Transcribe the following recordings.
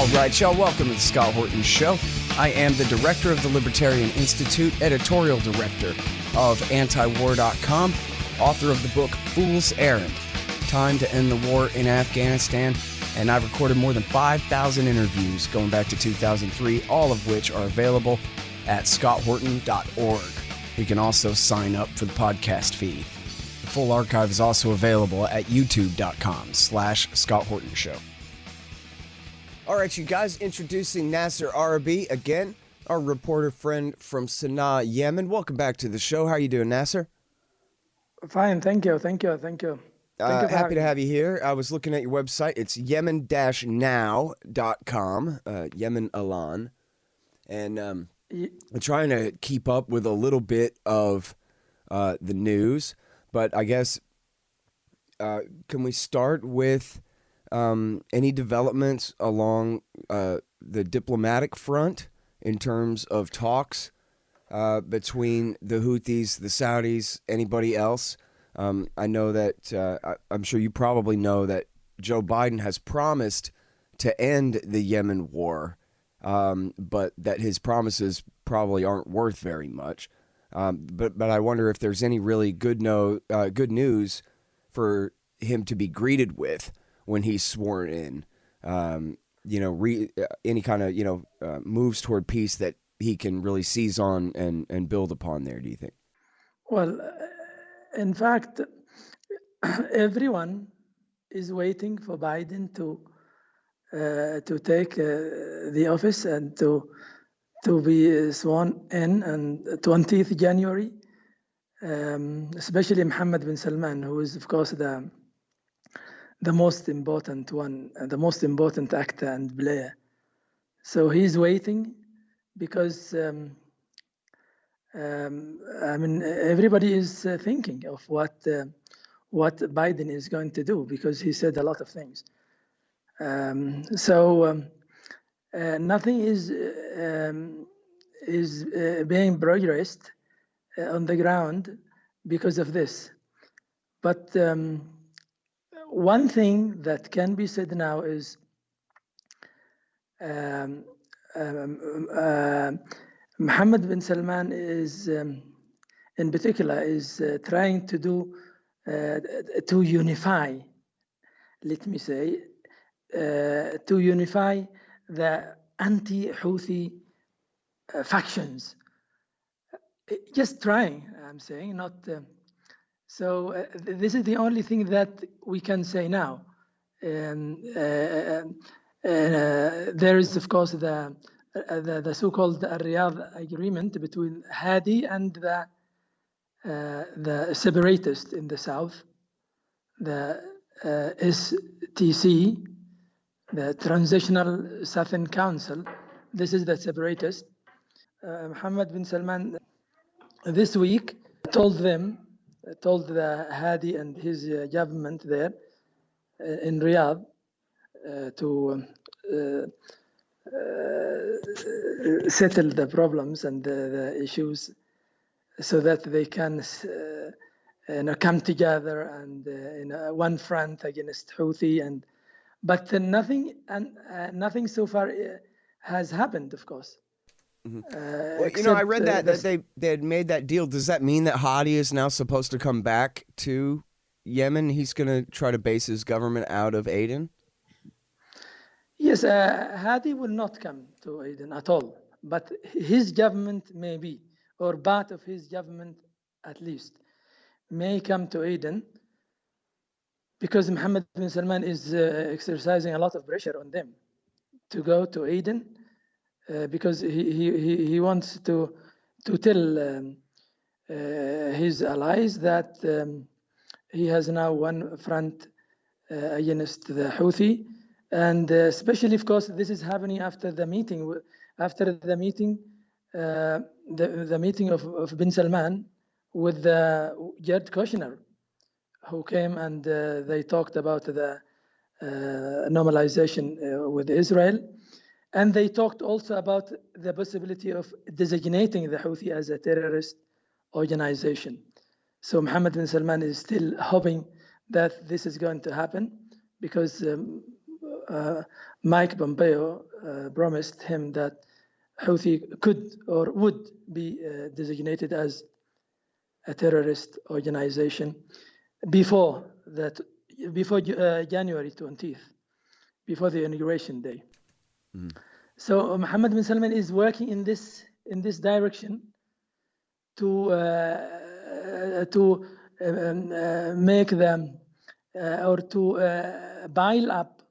All right, y'all, welcome to the Scott Horton Show. I am the director of the Libertarian Institute, editorial director of antiwar.com, author of the book Fool's Errand, Time to End the War in Afghanistan, and I've recorded more than 5,000 interviews going back to 2003, all of which are available at scotthorton.org. You can also sign up for the podcast feed. The full archive is also available at youtube.com/Scott Horton Show. All right, you guys, introducing Nasser Arrabyee again, our reporter friend from Sana'a, Yemen. Welcome back to the show. How are you doing, Nasser? Fine, thank you. Thank you Happy to have you here. I was looking at your website. It's yemen-now.com, Yemen Alan. And I'm trying to keep up with a little bit of the news. But I guess, can we start with any developments along the diplomatic front in terms of talks between the Houthis, the Saudis, anybody else? I know that I'm sure you probably know that Joe Biden has promised to end the Yemen war, but that his promises probably aren't worth very much. But I wonder if there's any really good news for him to be greeted with when he's sworn in. Any kind of moves toward peace that he can really seize on and build upon there. Do you think? Well, in fact, everyone is waiting for Biden to take the office and to be sworn in on 20th January, especially Mohammed bin Salman, who is, of course, the most important one, the most important actor and player. So he's waiting because everybody is thinking of what Biden is going to do, because he said a lot of things. Nothing is being progressed on the ground because of this. But one thing that can be said now is Mohammed bin Salman is, in particular, is trying to do to unify. Let me say, to unify the anti-Houthi factions. Just trying, I'm saying, not. This is the only thing that we can say now. There is, of course, the so-called Riyadh agreement between Hadi and the separatists in the south, the STC, the Transitional Southern Council. This is the separatist. Mohammed bin Salman this week told the Hadi and his government there in Riyadh to settle the problems and the issues so that they can come together and in one front against Houthi. But nothing so far has happened, of course. Mm-hmm. I read that they had made that deal. Does that mean that Hadi is now supposed to come back to Yemen? He's going to try to base his government out of Aden? Yes, Hadi will not come to Aden at all. But his government may be, or part of his government at least, may come to Aden, because Mohammed bin Salman is exercising a lot of pressure on them to go to Aden, because he wants to tell his allies that he has now one front against the Houthi, and especially, of course, this is happening after the meeting of bin Salman with Jared Kushner, who came and they talked about the normalization with Israel. And they talked also about the possibility of designating the Houthi as a terrorist organization. So Mohammed bin Salman is still hoping that this is going to happen, because Mike Pompeo promised him that Houthi could or would be designated as a terrorist organization before January 20th, before the inauguration day. Mm. So Mohammed bin Salman is working in this direction to make them or to pile up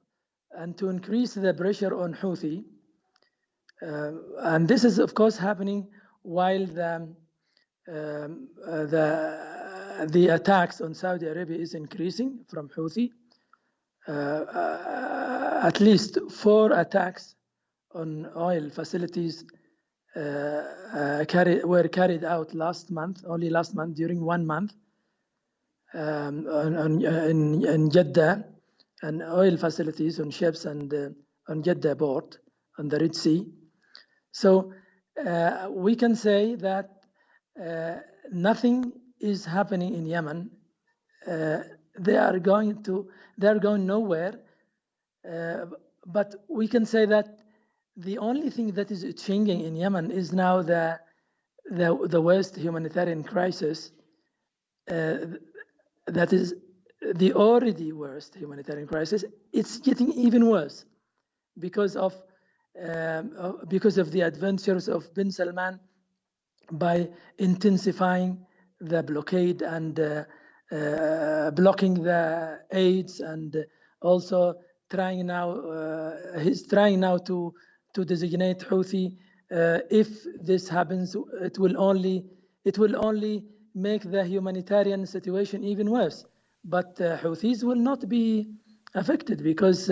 and to increase the pressure on Houthi. And this is, of course, happening while the attacks on Saudi Arabia is increasing from Houthi. At least 4 attacks on oil facilities were carried out only last month, during 1 month, in Jeddah, and oil facilities on ships and on Jeddah port on the Red Sea. So we can say that nothing is happening in Yemen. They are going nowhere. But we can say that the only thing that is changing in Yemen is now the worst humanitarian crisis. That is the already worst humanitarian crisis. It's getting even worse because of the adventures of bin Salman by intensifying the blockade and blocking the aids, and also he's trying now to designate Houthi. If this happens, it will only make the humanitarian situation even worse. But Houthis will not be affected because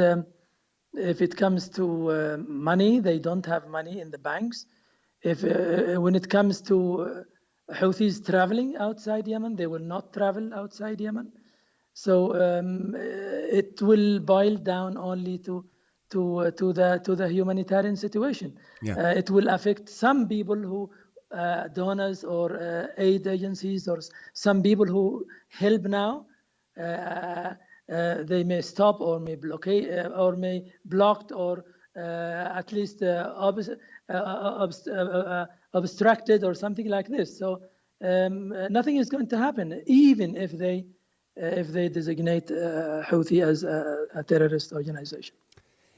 if it comes to money, they don't have money in the banks. When it comes to Houthis traveling outside Yemen, they will not travel outside Yemen. So it will boil down only to the humanitarian situation. Yeah. It will affect some people who donors or aid agencies, or some people who help now. They may stop or may blockade or may blocked or at least obstructed or something like this. So nothing is going to happen, even if they designate Houthi as a terrorist organization.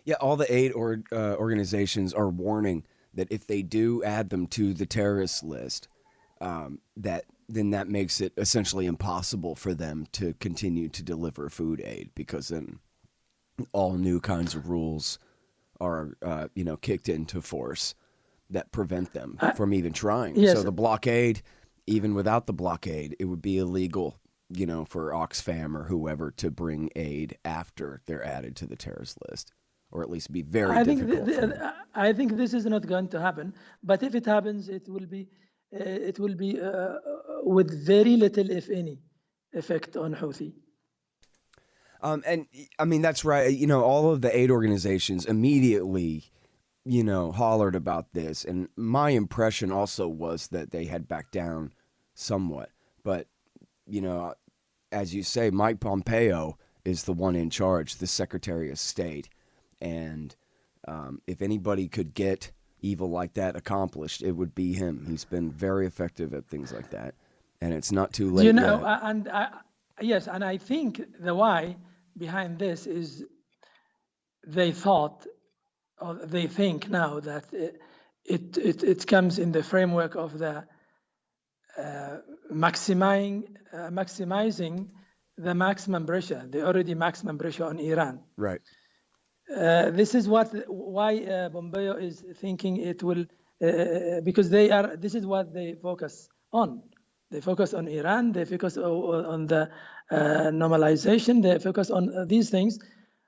Yeah, all the aid organizations are warning that if they do add them to the terrorist list, that makes it essentially impossible for them to continue to deliver food aid, because then all new kinds of rules are kicked into force that prevent them from even trying. Yes. So the blockade, even without the blockade, it would be illegal, for Oxfam or whoever to bring aid after they're added to the terrorist list, or at least be very difficult. I think this is not going to happen, but if it happens, it will be with very little, if any, effect on Houthi. And I mean, that's right. All of the aid organizations immediately, hollered about this. And my impression also was that they had backed down somewhat. But, as you say, Mike Pompeo is the one in charge, the Secretary of State. And if anybody could get evil like that accomplished, it would be him. He's been very effective at things like that. And it's not too late yet. Yes, and I think the why behind this is they think now that it comes in the framework of the maximizing the maximum pressure, the already maximum pressure on Iran. Right. This is why Pompeo is thinking it will, because this is what they focus on. They focus on Iran, they focus on the normalization, they focus on these things.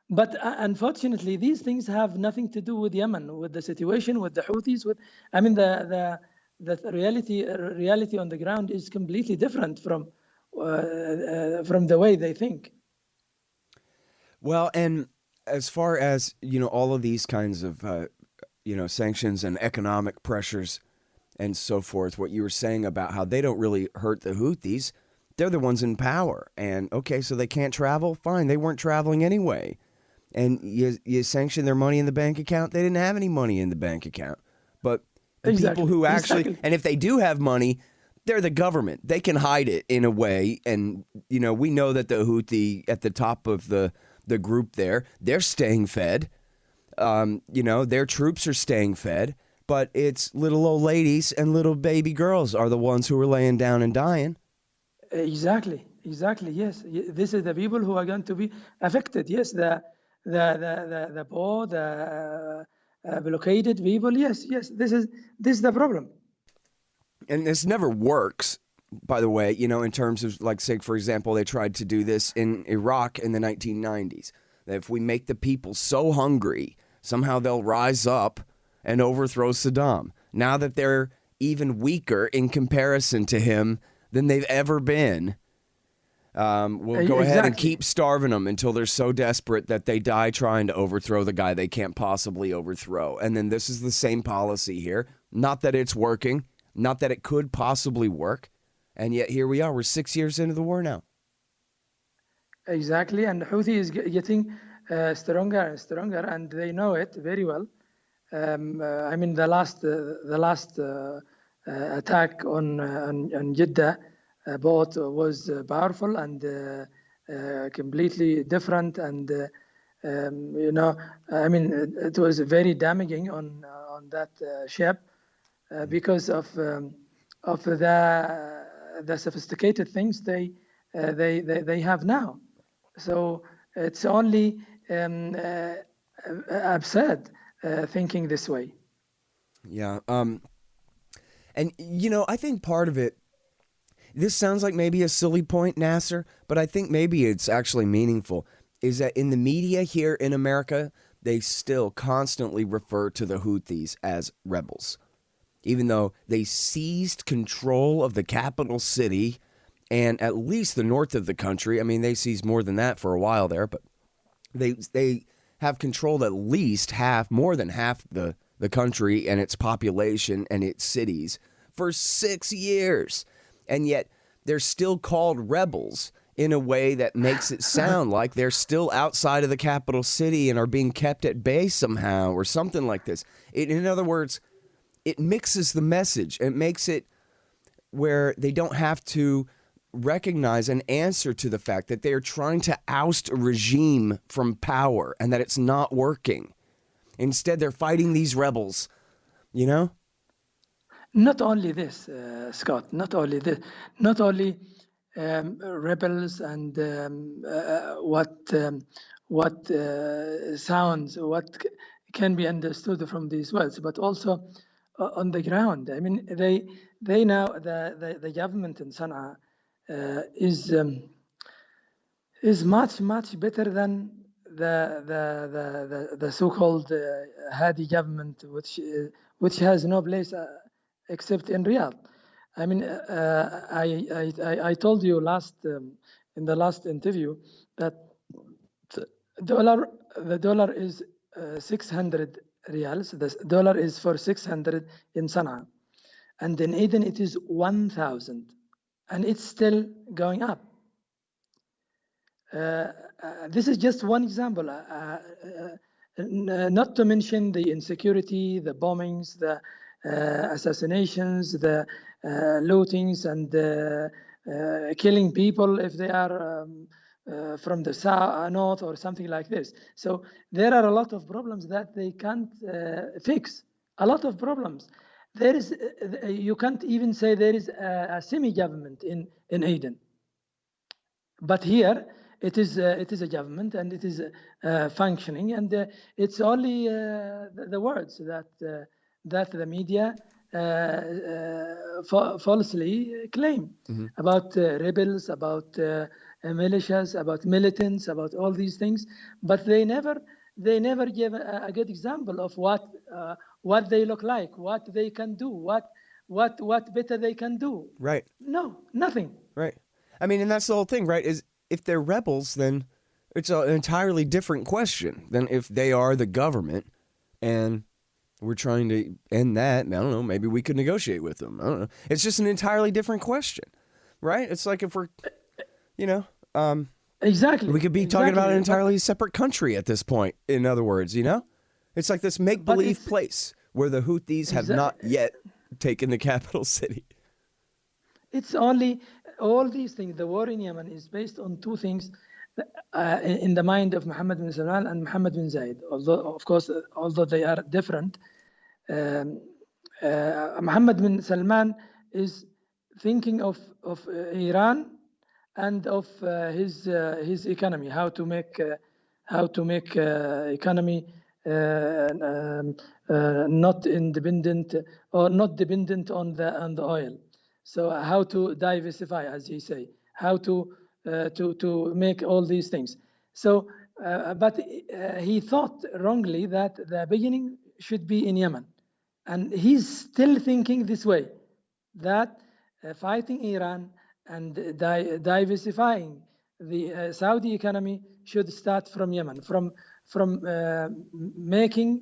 But unfortunately, these things have nothing to do with Yemen, with the situation, with the Houthis. The reality on the ground is completely different from the way they think. Well, and as far as, all of these kinds of, sanctions and economic pressures and so forth, what you were saying about how they don't really hurt the Houthis, they're the ones in power. And, okay, so they can't travel? Fine, they weren't traveling anyway. and you sanction their money in the bank account. They didn't have any money in the bank account. But the Exactly. people who actually, and if they do have money, they're the government. They can hide it in a way. And, we know that the Houthi at the top of the group there, they're staying fed. Their troops are staying fed. But it's little old ladies and little baby girls are the ones who are laying down and dying. Exactly. Yes, this is the people who are going to be affected. Yes, the poor, the blockaded people. Yes. This is the problem. And this never works, by the way. In terms of, like, say, for example, they tried to do this in Iraq in the 1990s. That if we make the people so hungry, somehow they'll rise up and overthrow Saddam. Now that they're even weaker in comparison to him than they've ever been, we'll go ahead and keep starving them until they're so desperate that they die trying to overthrow the guy they can't possibly overthrow. And then this is the same policy here. Not that it's working, not that it could possibly work, and yet here we are. We're 6 years into the war now. Exactly, and Houthi is getting stronger and stronger, and they know it very well. The last attack on Jeddah boat was powerful and completely different, and it was very damaging on that ship because of the sophisticated things they have now. So it's only absurd thinking this way. Yeah. And, I think part of it, this sounds like maybe a silly point, Nasser, but I think maybe it's actually meaningful, is that in the media here in America, they still constantly refer to the Houthis as rebels, even though they seized control of the capital city and at least the north of the country. I mean, they seized more than that for a while there, but they have controlled at least more than half the country and its population and its cities for 6 years. And yet they're still called rebels in a way that makes it sound like they're still outside of the capital city and are being kept at bay somehow or something like this. In other words, it mixes the message. It makes it where they don't have to recognize and answer to the fact that they are trying to oust a regime from power and that it's not working. Instead, they're fighting these rebels, Not only this, Scott, not only rebels and what sounds, what can be understood from these words, but also on the ground. I mean, they now, the government in Sana'a is much better than the so-called Hadi government, which has no place except in Riyadh. I mean, I told you in the last interview that the dollar is 600 riyals. The dollar is for 600 in Sana'a, and in Eden it is 1,000, and it's still going up. This is just one example, not to mention the insecurity, the bombings, the assassinations, the lootings, and killing people if they are from the north or something like this. So there are a lot of problems that they can't fix. A lot of problems. There is, you can't even say there is a semi-government in Aden. But here it is a government, and it is functioning, and it's only the words that the media falsely claim about rebels, about militias, about militants, about all these things, but they never give a good example of what they look like, what they can do, what better they can do. Right. No, nothing. Right. I mean, and that's the whole thing, right? Is if they're rebels, then it's an entirely different question than if they are the government and we're trying to end that. I don't know. Maybe we could negotiate with them. I don't know. It's just an entirely different question, right? It's like if we're, Exactly. We could be talking about an entirely separate country at this point, in other words, It's like this make-believe place where the Houthis have not yet taken the capital city. It's only all these things. The war in Yemen is based on two things in the mind of Mohammed bin Salman and Mohammed bin Zayed. Although, of course, although they are different, Mohammed bin Salman is thinking of Iran and of his economy, how to make economy not independent or not dependent on the oil. So how to diversify, as he say, how to make all these things. So, but he thought wrongly that the beginning should be in Yemen, and he's still thinking this way, that fighting Iran and diversifying the Saudi economy should start from Yemen, from making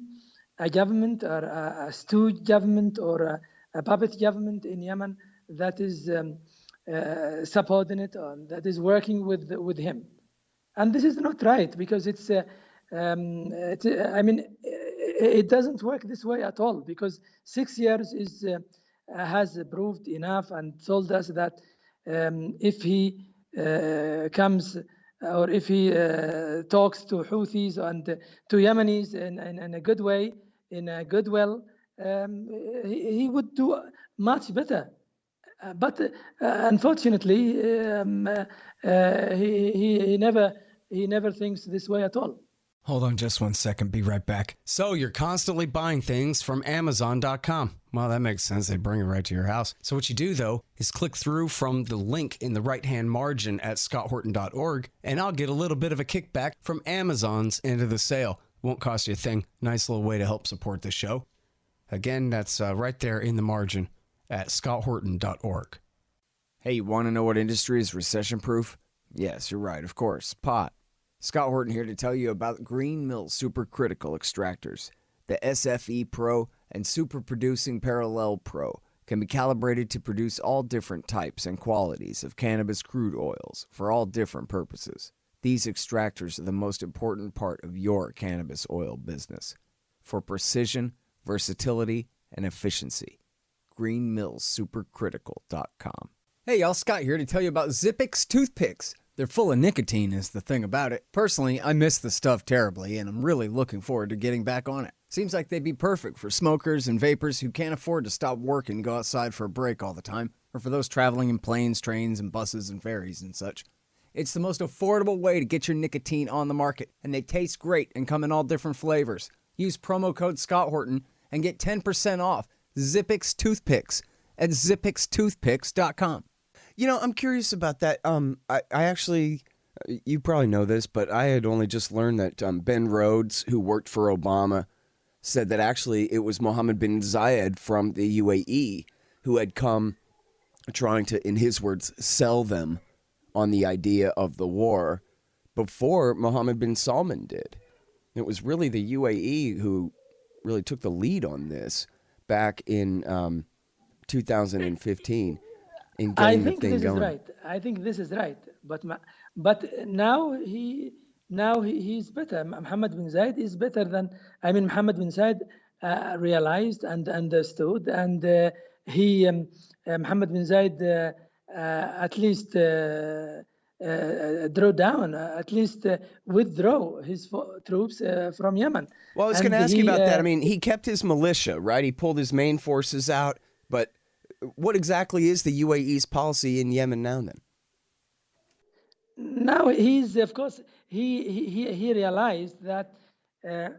a government or a stooge government or a puppet government in Yemen that is subordinate or that is working with him. And this is not right, because it doesn't work this way at all, because 6 years has proved enough and told us that if he comes or if he talks to Houthis and to Yemenis in a good way, in a goodwill, he would do much better. But unfortunately, he never thinks this way at all. Hold on just 1 second. Be right back. So you're constantly buying things from Amazon.com. Well, that makes sense. They bring it right to your house. So what you do, though, is click through from the link in the right-hand margin at scotthorton.org, and I'll get a little bit of a kickback from Amazon's end of the sale. Won't cost you a thing. Nice little way to help support the show. Again, that's right there in the margin at scotthorton.org. Hey, you want to know what industry is recession-proof? Yes, you're right, of course. Pot. Scott Horton here to tell you about Green Mill Supercritical Extractors. The SFE Pro and Super Producing Parallel Pro can be calibrated to produce all different types and qualities of cannabis crude oils for all different purposes. These extractors are the most important part of your cannabis oil business for precision, versatility, and efficiency. greenmillsupercritical.com. Hey y'all, Scott here to tell you about Zippix toothpicks. They're full of nicotine is the thing about it. Personally, I miss the stuff terribly, and I'm really looking forward to getting back on it. Seems like they'd be perfect for smokers and vapors who can't afford to stop work and go outside for a break all the time, or for those traveling in planes, trains, and buses and ferries and such. It's the most affordable way to get your nicotine on the market, and they taste great and come in all different flavors. Use promo code Scott Horton and get 10% off Zippix toothpicks at zippixtoothpicks.com. You know, I'm curious about that. I actually, you probably know this, but I had only just learned that Ben Rhodes, who worked for Obama, said that actually it was Mohammed bin Zayed from the UAE who had come trying to, in his words, sell them on the idea of the war before Mohammed bin Salman did. It was really the UAE who really took the lead on this back in 2015. I think this is right. I think this is right. But now he's better. Mohammed bin Zayed is better than. Mohammed bin Zayed realized and understood, and Mohammed bin Zayed at least withdraw his troops from Yemen. Well, I was going to ask you about that. He kept his militia, right? He pulled his main forces out, but what exactly is the UAE's policy in Yemen now then? Now he's, of course, he realized that they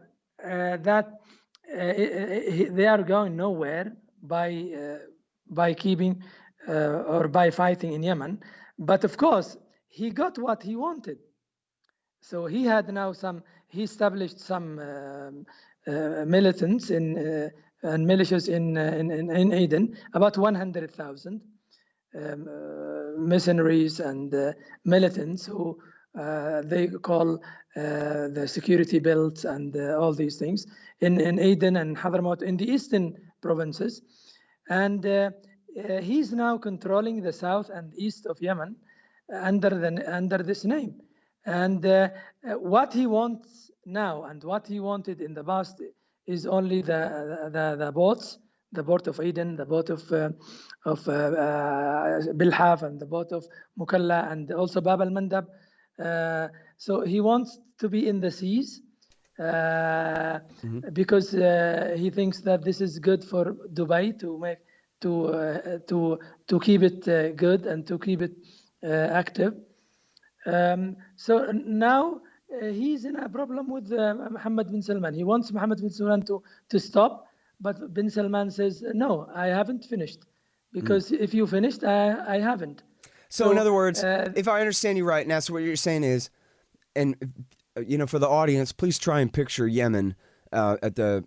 are going nowhere by keeping or by fighting in Yemen. But of course, he got what he wanted. So he had now he established some militants and militias in Aden, about 100,000 mercenaries and militants who they call the security belts and all these things in Aden and Hadramaut in the eastern provinces. And he's now controlling the south and east of Yemen under this name. And what he wants now and what he wanted in the past is only the boats, the port of Aden, the port of Bilhaf, and the port of Mukalla, and also Bab al-Mandab. So he wants to be in the seas because he thinks that this is good for Dubai to make to keep it good and to keep it active. So now he's in a problem with Mohammed bin Salman. He wants Mohammed bin Salman to stop, but bin Salman says, no, I haven't finished. Because if you finished, I haven't. So in other words, if I understand you right, Nasser, what you're saying is, and for the audience, please try and picture Yemen at the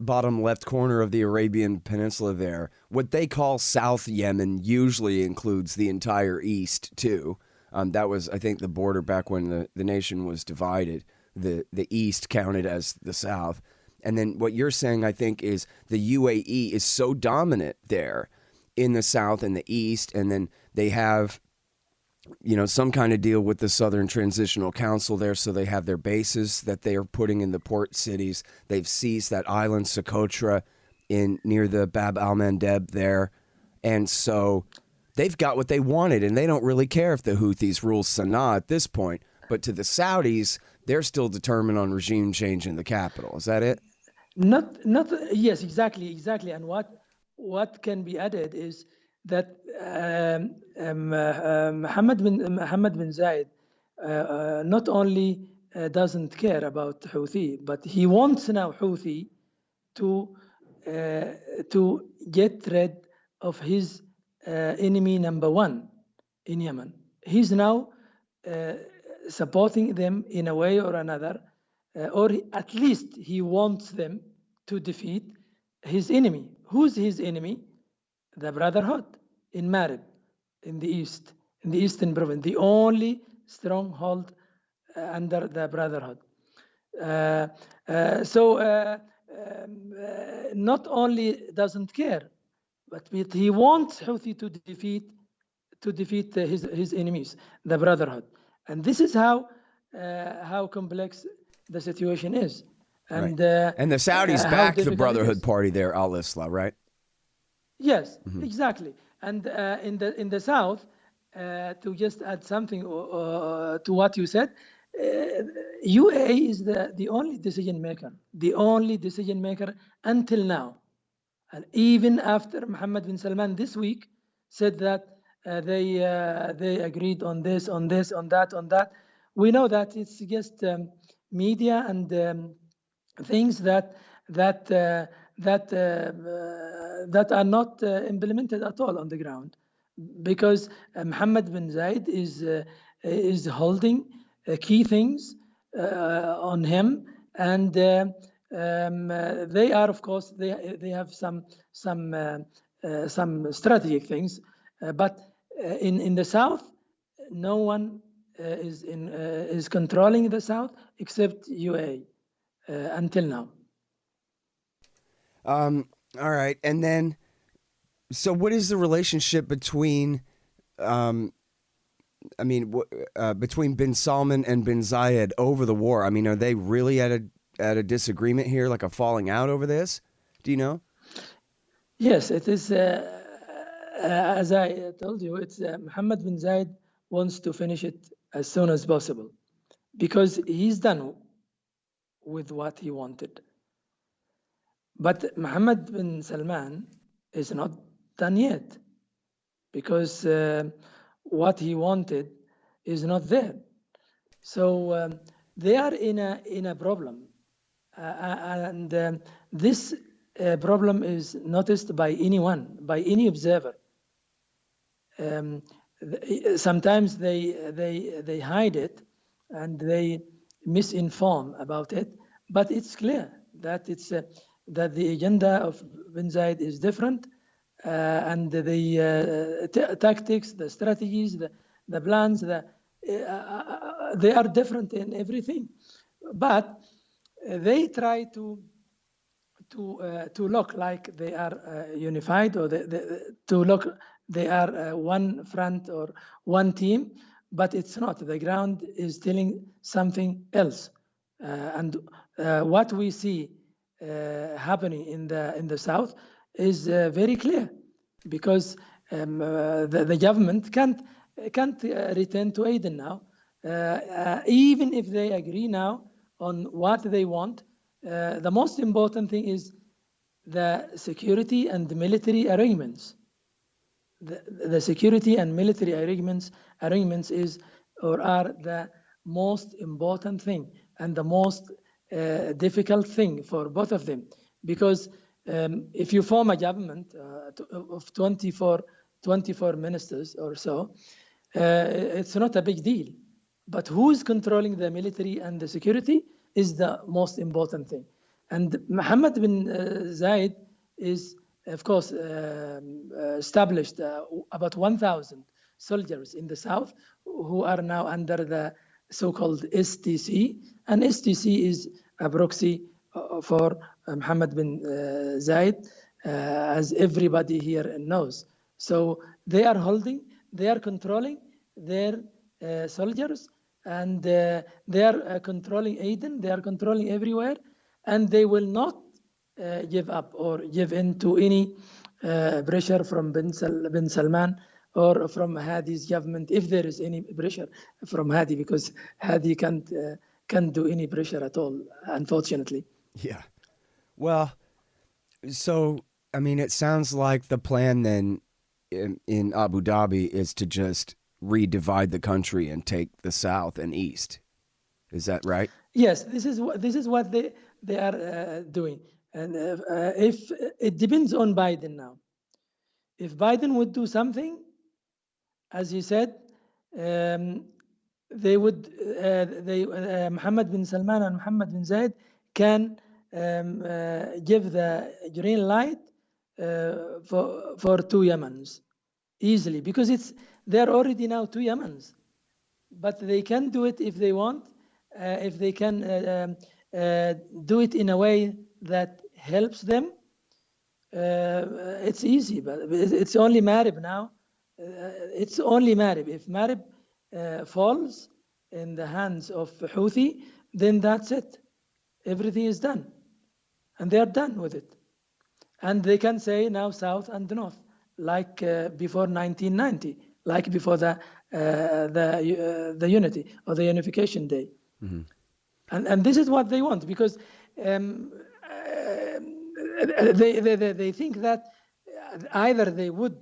bottom left corner of the Arabian Peninsula there. What they call South Yemen usually includes the entire east too. That was, I think, the border back when the nation was divided. The east counted as the south. And then what you're saying, I think, is the UAE is so dominant there in the south and the east, and then they have some kind of deal with the Southern Transitional Council there, so they have their bases that they are putting in the port cities. They've seized that island Socotra near the Bab al-Mandeb there, and so they've got what they wanted, and they don't really care if the Houthis rule Sana'a at this point. But to the Saudis, they're still determined on regime change in the capital. Is that it? Not. Yes, exactly. And what can be added is that Mohammed bin Zayed not only doesn't care about Houthi, but he wants now Houthi to get rid of his enemy number one in Yemen. He's now supporting them in a way or another, or at least he wants them to defeat his enemy. Who's his enemy? The Brotherhood in Marib, in the east, in the eastern province, the only stronghold under the Brotherhood. So not only doesn't care, but he wants Houthi to defeat his enemies, the Brotherhood, and this is how complex the situation is. And right. And the Saudis back the Brotherhood Party there, al-Islah, right? Yes, exactly. And in the south, to just add something to what you said, UAE is the only decision maker until now. And even after Mohammed bin Salman this week said that they agreed on this, on that. We know that it's just media and things that are not implemented at all on the ground, because Mohammed bin Zayed is holding key things on him, and they are, of course, they have some strategic things, but in the south, no one is controlling the south except UAE until now. All right, and then, so what is the relationship between, between bin Salman and bin Zayed over the war? I mean, are they really at a disagreement here, like a falling out over this? Do you know? Yes, it is. As I told you, it's Mohammed bin Zayed wants to finish it as soon as possible, because he's done with what he wanted. But Mohammed bin Salman is not done yet, because what he wanted is not there. So they are in a problem, and this problem is noticed by anyone, by any observer. Sometimes they hide it and they misinform about it, but it's clear that that the agenda of bin Zayed is different, and the tactics, the strategies, the plans, they are different in everything. But they try to look like they are unified, or to look they are one front or one team. but it's not. The ground is telling something else. And what we see happening in the south is very clear, because the government can't return to Aden now, even if they agree now on what they want. The most important thing is the security and the military arrangements. The security and military arrangements is or are the most important thing and the most difficult thing for both of them, because if you form a government of 24 ministers or so, it's not a big deal. But who's controlling the military and the security is the most important thing. And Mohammed bin Zayed is, of course, established about 1,000 soldiers in the south who are now under the so-called STC. And STC is a proxy for Mohammed bin Zayed, as everybody here knows. So they are controlling their soldiers, and they are controlling Aden, they are controlling everywhere, and they will not give up or give in to any pressure from bin Salman or from Hadi's government, if there is any pressure from Hadi, because Hadi can't do any pressure at all, unfortunately. Yeah. Well, so, I mean, it sounds like the plan then in Abu Dhabi is to just redivide the country and take the south and east. Is that right? Yes, this is what they are doing. And if it depends on Biden now. If Biden would do something, as he said, they would, Mohammed bin Salman and Mohammed bin Zayed can give the green light for two Yemens easily, because they're already now two Yemens, but they can do it if they want, if they can do it in a way that helps them. It's easy, but it's only Marib now. It's only Marib. If Marib falls in the hands of Houthi, then that's it. Everything is done. And they're done with it. And they can say now south and north, like before 1990, like before the unity or the unification day. Mm-hmm. And this is what they want, because they think that either they would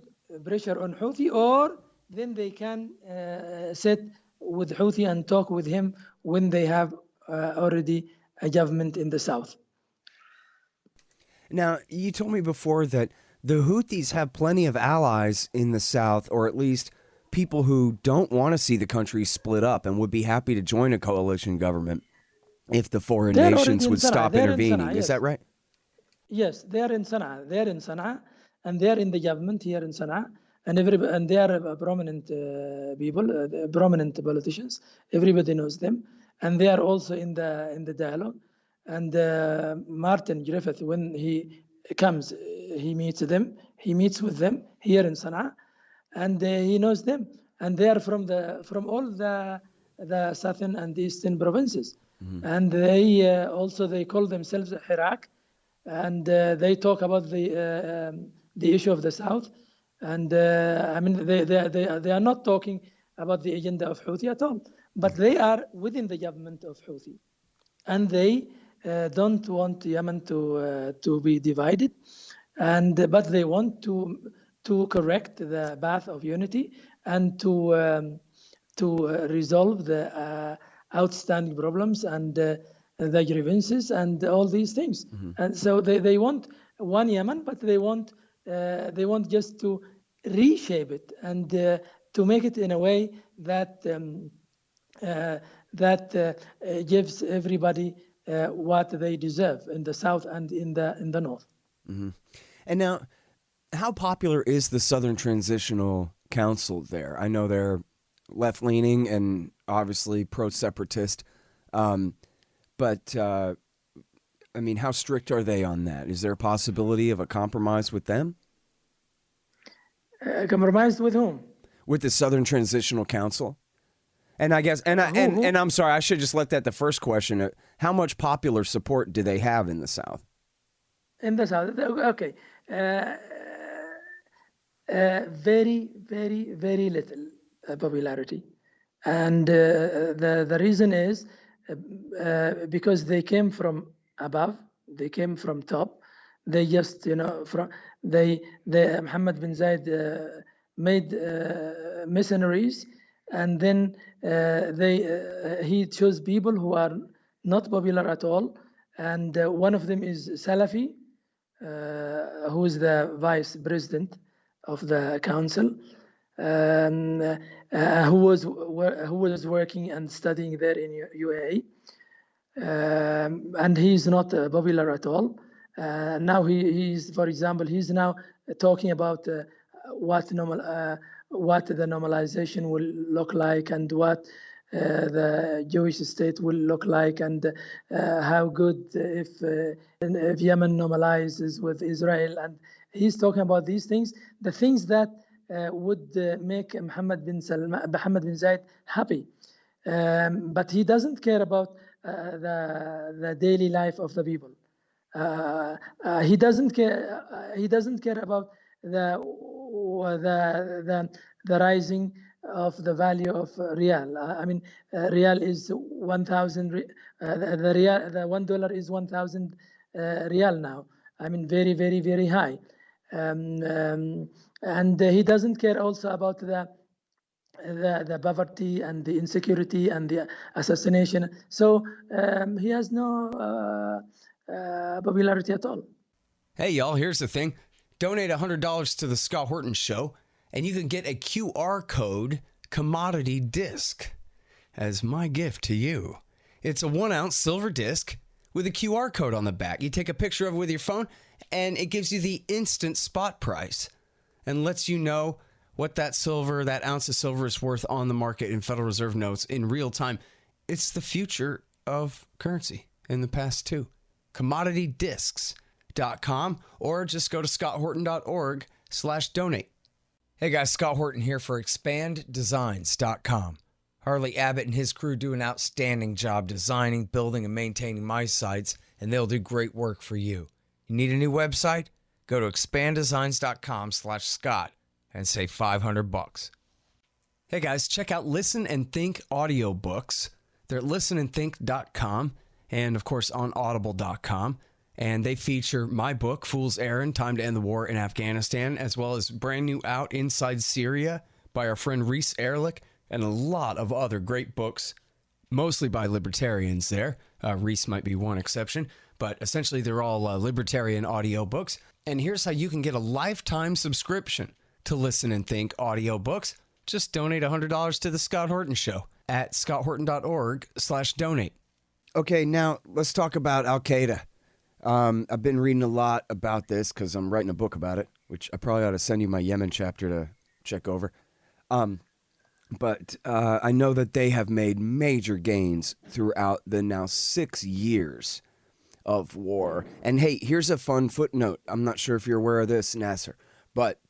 pressure on Houthi, or then they can sit with Houthi and talk with him when they have already a government in the south. Now, you told me before that the Houthis have plenty of allies in the south, or at least people who don't want to see the country split up and would be happy to join a coalition government if the foreign nations would stop intervening. Is that right? Yes, they're in Sana'a. They're in Sana'a, and they're in the government here in Sana'a, and they are prominent people, prominent politicians. Everybody knows them, and they are also in the dialogue. And Martin Griffith, when he comes, he meets with them here in Sana'a, and he knows them, and they are from all the southern and eastern provinces. Mm-hmm. And they call themselves Iraq, and they talk about the issue of the south. And I mean, they are not talking about the agenda of Houthi at all, but they are within the government of Houthi, and they don't want Yemen to be divided, but they want to correct the path of unity and to resolve the outstanding problems and the grievances and all these things. Mm-hmm. And so they want one Yemen, but they want just to reshape it and to make it in a way that gives everybody what they deserve in the south and in the north. Mm-hmm. And now, how popular is the Southern Transitional Council there? I know they're left-leaning and obviously pro-separatist, but I mean, how strict are they on that? Is there a possibility of a compromise with them? Compromise with whom? With the Southern Transitional Council. And I guess, and I'm sorry, I should just let that the first question. How much popular support do they have in the South? In the South, okay. Very, very, very little popularity. And the reason is because they came from above, they came from top. They just, Mohammed bin Zayed made missionaries, and then he chose people who are not popular at all. And one of them is Salafi, who is the vice president of the council, who was working and studying there in UAE, and he's not popular at all. Now he's, for example, he's now talking about what the normalization will look like, and what the Jewish state will look like, and how good if Yemen normalizes with Israel. And he's talking about these things, the things that would make Mohammed bin Zayed happy. But he doesn't care about the daily life of the people. He doesn't care. He doesn't care about the rising of the value of real. I mean, real is 1,000. The $1 is 1,000 real now. I mean, very, very, very high. And he doesn't care also about the poverty and the insecurity and the assassination. So he has no popularity at all. Hey, y'all, here's the thing. Donate $100 to the Scott Horton Show, and you can get a QR code commodity disc as my gift to you. It's a 1-ounce silver disc with a QR code on the back. You take a picture of it with your phone, and it gives you the instant spot price and lets you know what that ounce of silver is worth on the market in Federal Reserve notes in real time. It's the future of currency in the past too. CommodityDiscs.com, or just go to scotthorton.org/donate. Hey guys, Scott Horton here for ExpandDesigns.com. Harley Abbott and his crew do an outstanding job designing, building, and maintaining my sites, and they'll do great work for you. You need a new website? Go to ExpandDesigns.com/Scott and save $500. Hey guys, check out Listen and Think audiobooks. They're at listenandthink.com and, of course, on audible.com. And they feature my book, Fool's Errand, Time to End the War in Afghanistan, as well as brand new out, Inside Syria, by our friend Reese Ehrlich, and a lot of other great books, mostly by libertarians there. Reese might be one exception, but essentially they're all libertarian audiobooks. And here's how you can get a lifetime subscription to Listen and Think audiobooks. Just donate $100 to the Scott Horton Show at scotthorton.org/donate. Okay, now let's talk about Al-Qaeda. I've been reading a lot about this because I'm writing a book about it, which I probably ought to send you my Yemen chapter to check over. But I know that they have made major gains throughout the now 6 years of war. And hey, here's a fun footnote. I'm not sure if you're aware of this, Nasser, but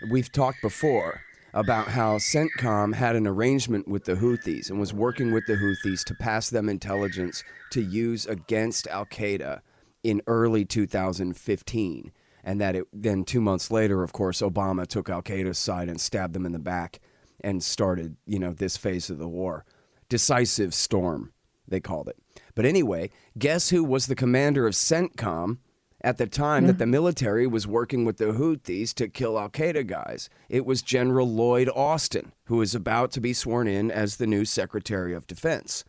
we've talked before about how CENTCOM had an arrangement with the Houthis and was working with the Houthis to pass them intelligence to use against Al-Qaeda in early 2015. And that then 2 months later, of course, Obama took Al-Qaeda's side and stabbed them in the back and started, this phase of the war. Decisive storm, they called it. But anyway, guess who was the commander of CENTCOM at the time that the military was working with the Houthis to kill Al-Qaeda guys? It was General Lloyd Austin, who is about to be sworn in as the new Secretary of Defense.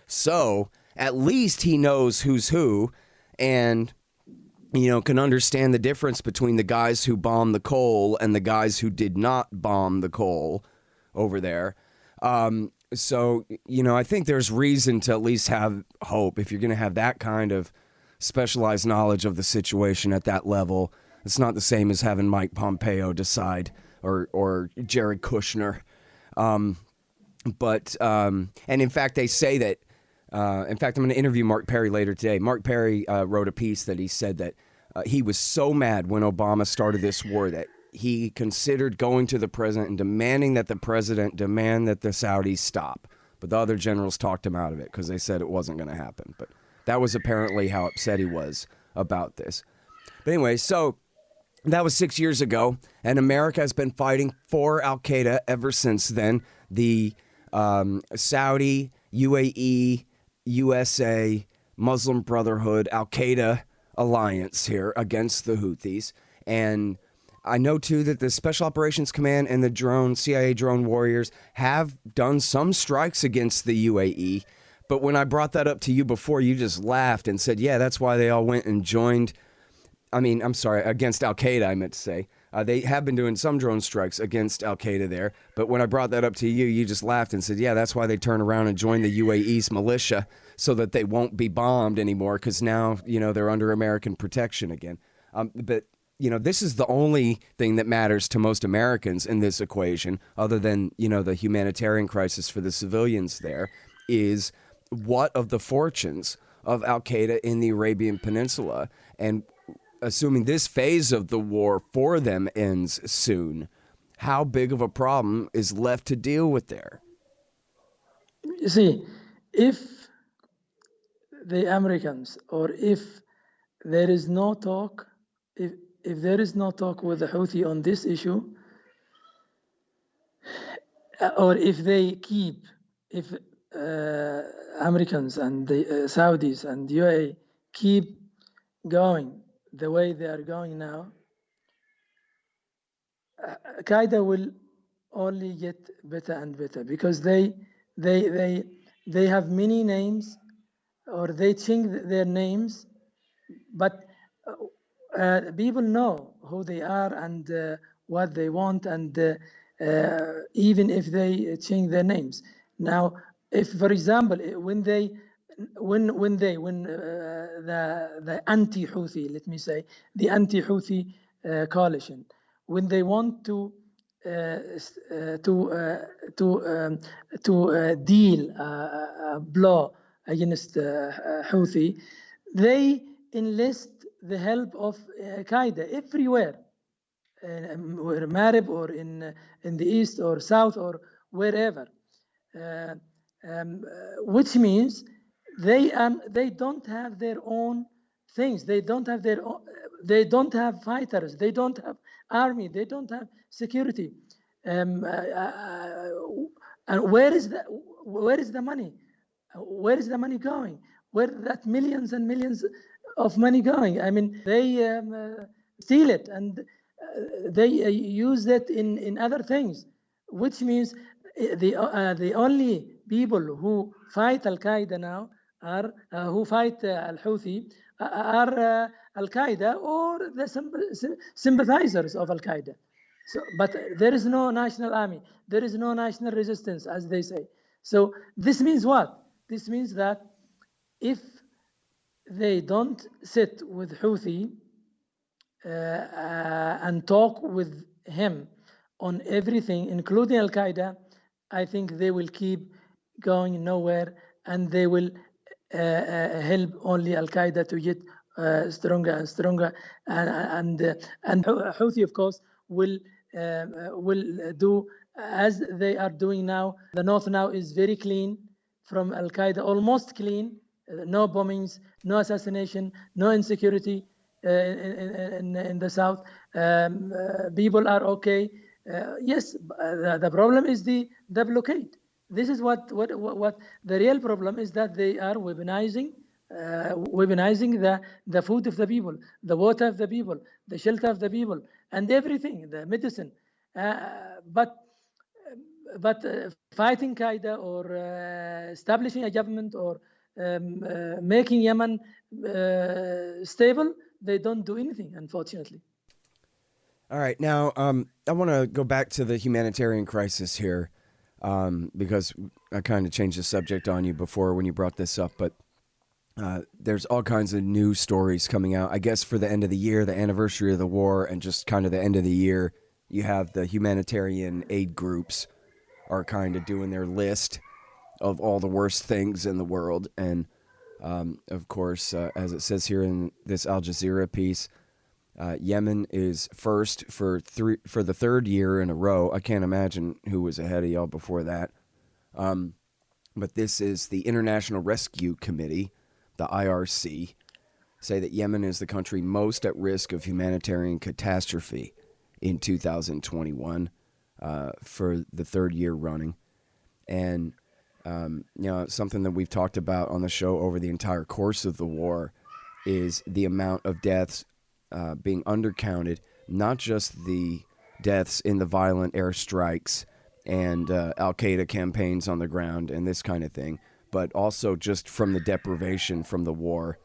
So at least he knows who's who and, can understand the difference between the guys who bombed the coal and the guys who did not bomb the coal over there. So, I think there's reason to at least have hope if you're going to have that kind of specialized knowledge of the situation at that level. It's not the same as having Mike Pompeo decide or Jared Kushner. And in fact, they say that, in fact, I'm going to interview Mark Perry later today. Mark Perry wrote a piece that he said that he was so mad when Obama started this war that he considered going to the president and demanding that the president demand that the Saudis stop. But the other generals talked him out of it because they said it wasn't going to happen. But that was apparently how upset he was about this. But anyway, so that was 6 years ago, and America has been fighting for Al-Qaeda ever since then. The Saudi, UAE, USA, Muslim Brotherhood, Al-Qaeda alliance here against the Houthis. And I know, too, that the Special Operations Command and the CIA drone warriors have done some strikes against the UAE. But when I brought that up to you before, you just laughed and said, yeah, that's why they all went and joined. Against Al-Qaeda, I meant to say. They have been doing some drone strikes against Al-Qaeda there. But when I brought that up to you, you just laughed and said, yeah, that's why they turn around and join the UAE's militia so that they won't be bombed anymore because now, they're under American protection again. But this is the only thing that matters to most Americans in this equation, other than, the humanitarian crisis for the civilians there, is what of the fortunes of Al-Qaeda in the Arabian Peninsula. And assuming this phase of the war for them ends soon, how big of a problem is left to deal with there? You see, if the Americans, or if there is no talk, if there is no talk with the Houthi on this issue, or if Americans and the Saudis and UAE keep going the way they are going now, Qaeda will only get better and better because they have many names, or they change their names, but people know who they are and what they want, and even if they change their names. Now, if, for example, when the anti-Houthi, let me say, the anti-Houthi coalition, when they want to deal a blow against Houthi, they enlist the help of Qaeda everywhere, Marib or in the east or south or wherever, which means they don't have their own things. They don't have fighters. They don't have army. They don't have security. And where is the money? Where is the money going? Where that millions and millions of money going? I mean, they steal it and they use it in other things, which means the only people who fight Al-Qaeda now who fight Al-Houthi are Al-Qaeda or the sympathizers of Al-Qaeda. So, but there is no national army. There is no national resistance, as they say. So this means what? This means that if they don't sit with Houthi and talk with him on everything, including Al-Qaeda, I think they will keep going nowhere, and they will help only Al-Qaeda to get stronger and stronger. And Houthi, of course, will do as they are doing now. The north now is very clean from Al-Qaeda, almost clean. No bombings, no assassination, no insecurity in the south. People are okay. Yes, the problem is the blockade. This is what the real problem is, that they are weaponizing the food of the people, the water of the people, the shelter of the people, and everything, the medicine. But fighting Qaeda or establishing a government or making Yemen stable, they don't do anything, unfortunately. All right. Now, I want to go back to the humanitarian crisis here, because I kind of changed the subject on you before when you brought this up, but there's all kinds of new stories coming out. I guess for the end of the year, the anniversary of the war, and just kind of the end of the year, you have the humanitarian aid groups are kind of doing their list of all the worst things in the world. And, of course, as it says here in this Al Jazeera piece, Yemen is first for the third year in a row. I can't imagine who was ahead of y'all before that. But this is the International Rescue Committee, the IRC, say that Yemen is the country most at risk of humanitarian catastrophe in 2021 for the third year running. And, something that we've talked about on the show over the entire course of the war is the amount of deaths being undercounted, not just the deaths in the violent airstrikes and Al-Qaeda campaigns on the ground and this kind of thing, but also just from the deprivation from the war,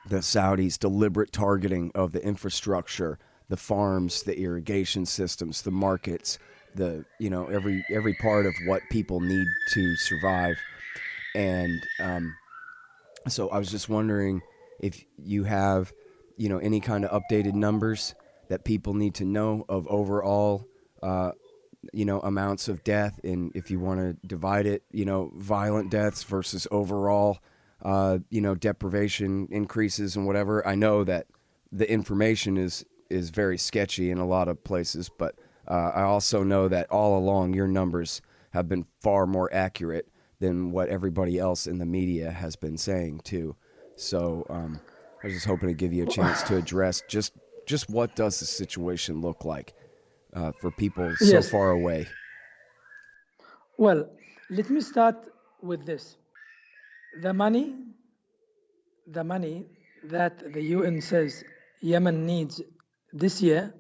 the Saudis' deliberate targeting of the infrastructure, the farms, the irrigation systems, the markets, every part of what people need to survive. And so I was just wondering if you have, any kind of updated numbers that people need to know of overall, amounts of death, and if you want to divide it, violent deaths versus overall, deprivation increases and whatever. I know that the information is very sketchy in a lot of places, but I also know that all along your numbers have been far more accurate than what everybody else in the media has been saying too. So I was just hoping to give you a chance to address just what does the situation look like for people so far away. Well, let me start with this. The money that the UN says Yemen needs this year,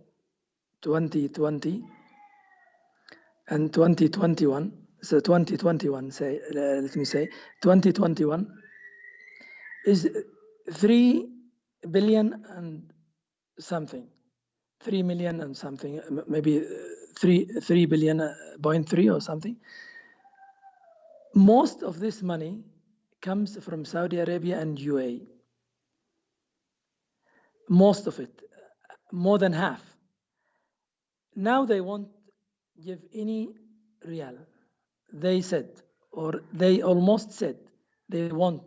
2020 and 2021, so 2021, let me say, 2021 is 3 billion and something, 3 million and something, maybe 3 billion, 0.3 or something. Most of this money comes from Saudi Arabia and UAE. Most of it, more than half. Now they won't give any real. They said, or they almost said, they won't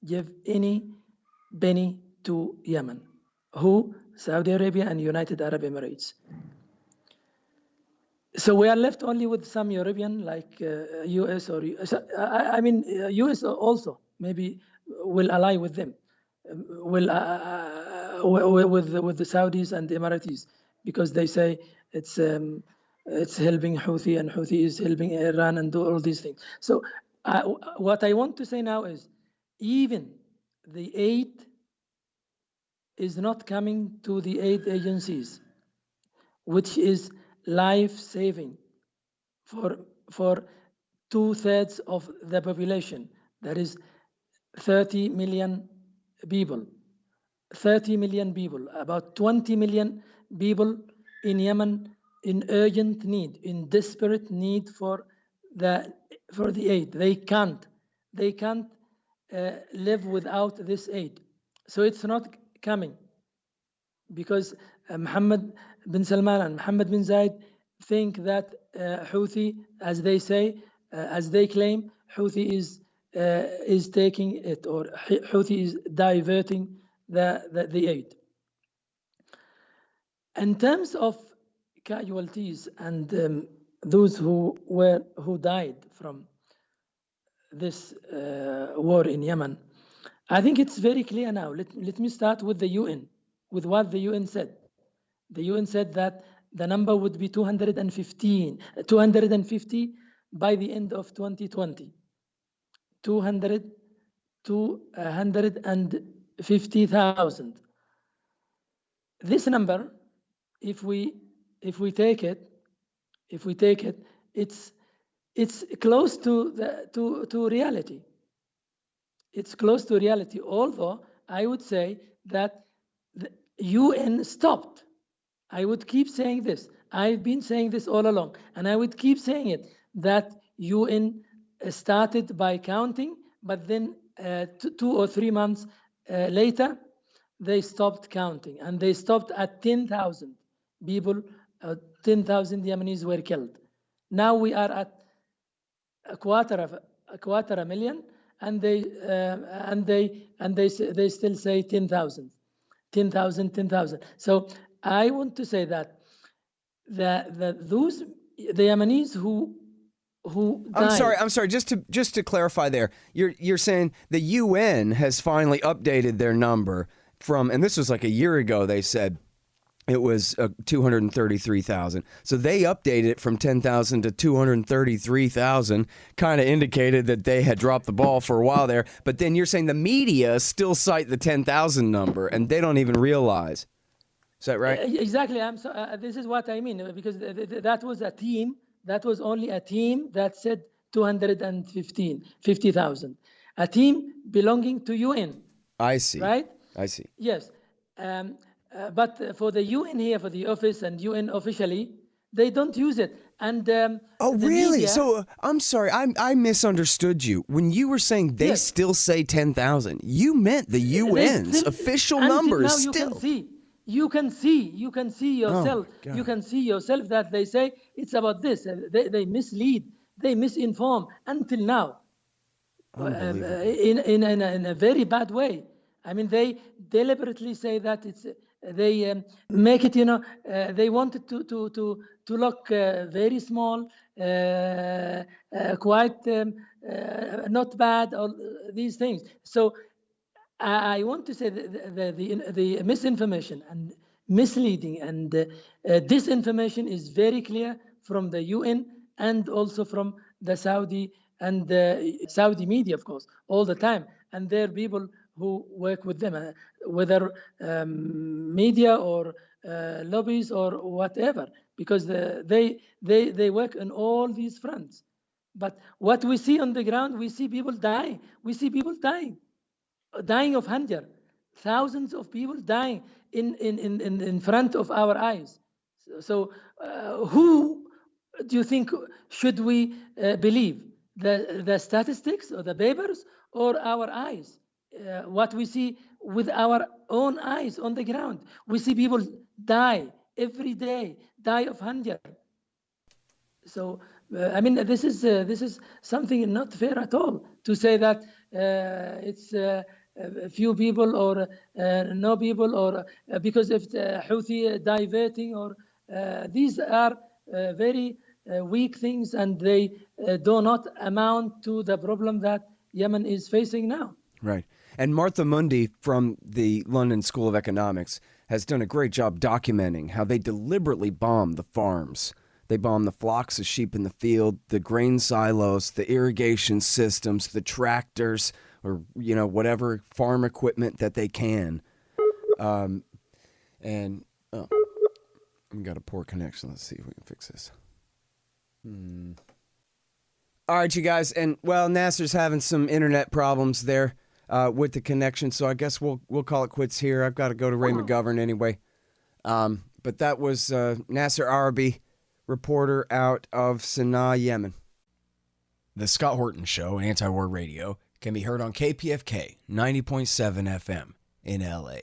give any penny to Yemen. Who? Saudi Arabia and United Arab Emirates. So we are left only with some European, like US or US also maybe will ally with them, with the Saudis and the Emiratis, because they say it's helping Houthi and Houthi is helping Iran and do all these things. So what I want to say now is, even the aid is not coming to the aid agencies, which is life-saving for 2/3 of the population. That is 30 million people. 30 million people, about 20 million people in Yemen in urgent need, in desperate need for the aid. They can't live without this aid. So it's not coming because Mohammed bin Salman and Mohammed bin Zayed think that Houthi, as they say, as they claim, Houthi is taking it, or Houthi is diverting the aid. In terms of casualties and those who died from this war in Yemen, I think it's very clear now. Let me start with the UN, with what the UN said. The UN said that the number would be 250 by the end of 2020. 250,000. This number, if we take it, it's close to reality. It's close to reality, although I would say that the UN stopped. I would keep saying this. I've been saying this all along, and I would keep saying it, that UN started by counting, but then 2 or 3 months later, they stopped counting, and they stopped at 10,000 people. 10,000 Yemenis were killed. Now we are at a quarter a million, and they still say 10,000. 10,000, 10,000. So I want to say that those the Yemenis who died. I'm sorry. Just to clarify, there, you're saying the UN has finally updated their number from, and this was like a year ago. They said it was 233,000. So they updated it from 10,000 to 233,000. Kind of indicated that they had dropped the ball for a while there. But then you're saying the media still cite the 10,000 number, and they don't even realize. Is that right? Exactly. This is what I mean, because that was a team. That was only a team that said 50,000. A team belonging to UN. I see. Right? I see. Yes. But for the UN here, for the office and UN officially, they don't use it. And oh, really? Media, so I'm sorry, I misunderstood you. When you were saying they still say 10,000, you meant the UN's official number is still. You can see yourself. Oh, you can see yourself that they say it's about this. They mislead. They misinform until now. In a very bad way. I mean, they deliberately say that it's. They make it. They wanted to look very small, quite not bad. All these things. So. I want to say the misinformation and misleading and disinformation is very clear from the UN and also from the Saudi and the Saudi media, of course, all the time. And there are people who work with them, whether media or lobbies or whatever, because they work on all these fronts. But what we see on the ground, we see people dying. We see people dying of hunger, thousands of people dying in front of our eyes. So who do you think should we believe? The statistics or the papers or our eyes? What we see with our own eyes on the ground. We see people die every day, die of hunger. So I mean, this is something not fair at all to say that it's a few people or no people, or because of the Houthi diverting, or these are very weak things, and they do not amount to the problem that Yemen is facing now. Right. And Martha Mundy from the London School of Economics has done a great job documenting how they deliberately bomb the farms. They bomb the flocks of sheep in the field, the grain silos, the irrigation systems, the tractors, or, whatever farm equipment that they can. I've got a poor connection. Let's see if we can fix this. All right, you guys. And, Nasser's having some internet problems there with the connection, so I guess we'll call it quits here. I've got to go to Ray McGovern anyway. But that was Nasser Arrabyee, reporter out of Sana'a, Yemen. The Scott Horton Show, Anti-War Radio, can be heard on KPFK 90.7 FM in LA,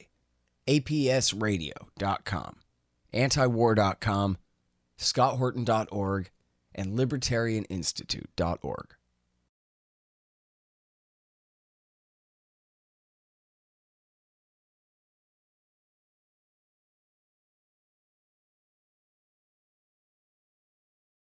APSradio.com, antiwar.com, scotthorton.org, and libertarianinstitute.org.